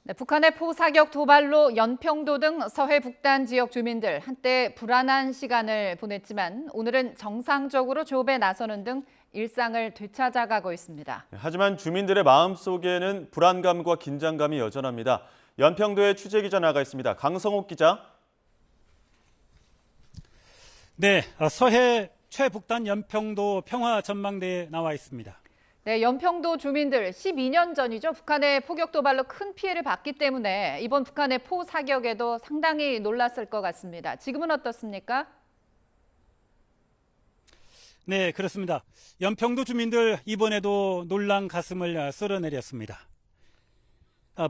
네, 북한의 포사격 도발로 연평도 등 서해 북단 지역 주민들 한때 불안한 시간을 보냈지만 오늘은 정상적으로 조업에 나서는 등 일상을 되찾아가고 있습니다. 하지만 주민들의 마음속에는 불안감과 긴장감이 여전합니다. 연평도에 취재기자 나가 있습니다. 강성옥 기자. 네, 서해 최북단 연평도 평화전망대에 나와 있습니다. 네, 연평도 주민들 12년 전이죠. 북한의 포격 도발로 큰 피해를 봤기 때문에 이번 북한의 포 사격에도 상당히 놀랐을 것 같습니다. 지금은 어떻습니까? 네, 그렇습니다. 연평도 주민들 이번에도 놀란 가슴을 쓸어내렸습니다.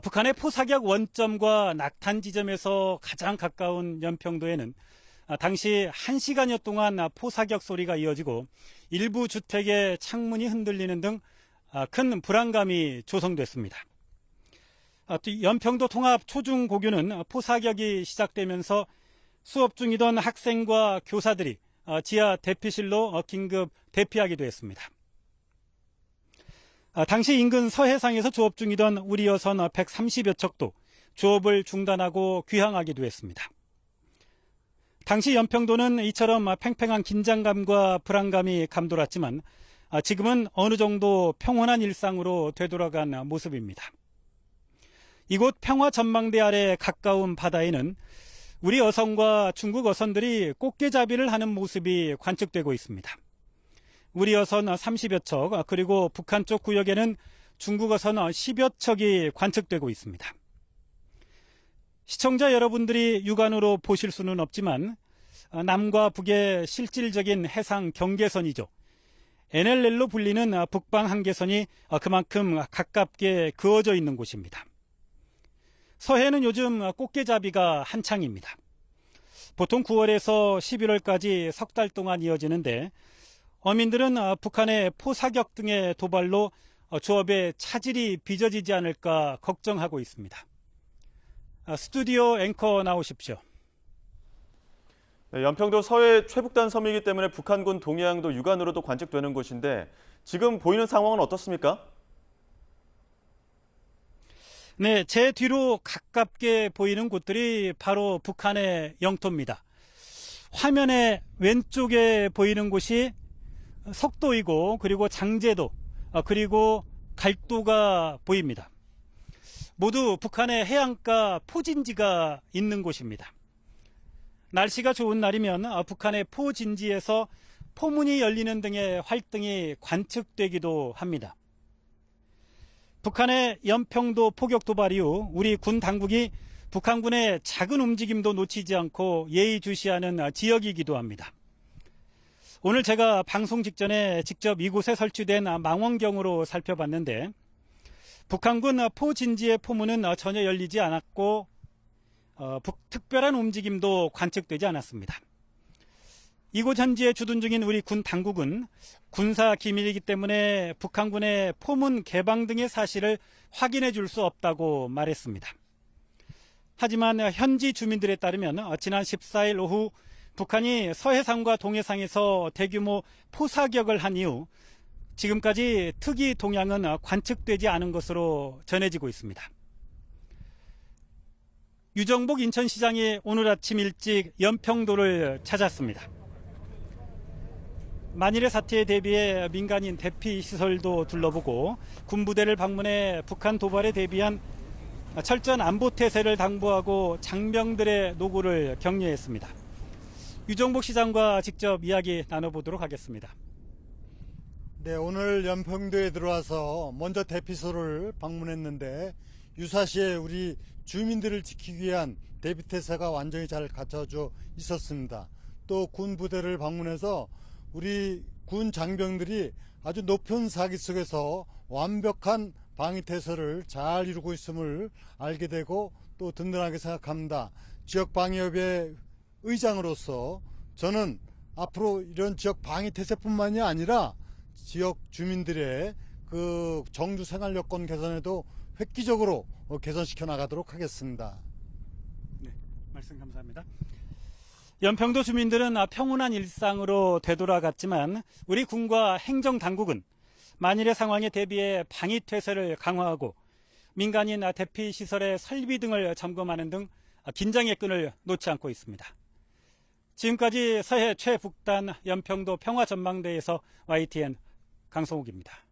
북한의 포사격 원점과 낙탄 지점에서 가장 가까운 연평도에는 당시 1시간여 동안 포사격 소리가 이어지고 일부 주택의 창문이 흔들리는 등 큰 불안감이 조성됐습니다. 연평도 통합 초중고교는 포사격이 시작되면서 수업 중이던 학생과 교사들이 지하 대피실로 긴급 대피하기도 했습니다. 당시 인근 서해상에서 조업 중이던 우리 여선 130여 척도 조업을 중단하고 귀향하기도 했습니다. 당시 연평도는 이처럼 팽팽한 긴장감과 불안감이 감돌았지만 지금은 어느 정도 평온한 일상으로 되돌아간 모습입니다. 이곳 평화전망대 아래 가까운 바다에는 우리 어선과 중국 어선들이 꽃게잡이를 하는 모습이 관측되고 있습니다. 우리 어선 30여 척, 그리고 북한 쪽 구역에는 중국 어선 10여 척이 관측되고 있습니다. 시청자 여러분들이 육안으로 보실 수는 없지만 남과 북의 실질적인 해상 경계선이죠. NLL로 불리는 북방 한계선이 그만큼 가깝게 그어져 있는 곳입니다. 서해는 요즘 꽃게잡이가 한창입니다. 보통 9월에서 11월까지 석 달 동안 이어지는데 어민들은 북한의 포사격 등의 도발로 조업에 차질이 빚어지지 않을까 걱정하고 있습니다. 스튜디오 앵커 나오십시오. 네, 연평도 서해 최북단 섬이기 때문에 북한군 동해안도 육안으로도 관측되는 곳인데 지금 보이는 상황은 어떻습니까? 네, 제 뒤로 가깝게 보이는 곳들이 바로 북한의 영토입니다. 화면의 왼쪽에 보이는 곳이 석도이고 그리고 장제도 그리고 갈도가 보입니다. 모두 북한의 해안가 포진지가 있는 곳입니다. 날씨가 좋은 날이면 북한의 포진지에서 포문이 열리는 등의 활동이 관측되기도 합니다. 북한의 연평도 포격 도발 이후 우리 군 당국이 북한군의 작은 움직임도 놓치지 않고 예의주시하는 지역이기도 합니다. 오늘 제가 방송 직전에 직접 이곳에 설치된 망원경으로 살펴봤는데 북한군 포진지의 포문은 전혀 열리지 않았고 특별한 움직임도 관측되지 않았습니다. 이곳 현지에 주둔 중인 우리 군 당국은 군사 기밀이기 때문에 북한군의 포문 개방 등의 사실을 확인해 줄 수 없다고 말했습니다. 하지만 현지 주민들에 따르면 지난 14일 오후 북한이 서해상과 동해상에서 대규모 포사격을 한 이후 지금까지 특이 동향은 관측되지 않은 것으로 전해지고 있습니다. 유정복 인천시장이 오늘 아침 일찍 연평도를 찾았습니다. 만일의 사태에 대비해 민간인 대피시설도 둘러보고 군부대를 방문해 북한 도발에 대비한 철저한 안보태세를 당부하고 장병들의 노고를 격려했습니다. 유정복 시장과 직접 이야기 나눠보도록 하겠습니다. 네, 오늘 연평도에 들어와서 먼저 대피소를 방문했는데 유사시에 우리 주민들을 지키기 위한 대피태세가 완전히 잘 갖춰져 있었습니다. 또 군 부대를 방문해서 우리 군 장병들이 아주 높은 사기 속에서 완벽한 방위태세를 잘 이루고 있음을 알게 되고 또 든든하게 생각합니다. 지역방위협의 의장으로서 저는 앞으로 이런 지역 방위태세뿐만이 아니라 지역 주민들의 그 정주 생활 여건 개선에도 획기적으로 개선시켜 나가도록 하겠습니다. 네, 말씀 감사합니다. 연평도 주민들은 평온한 일상으로 되돌아갔지만 우리 군과 행정당국은 만일의 상황에 대비해 방위태세를 강화하고 민간인 대피 시설의 설비 등을 점검하는 등 긴장의 끈을 놓지 않고 있습니다. 지금까지 서해 최북단 연평도 평화전망대에서 YTN 강성욱입니다.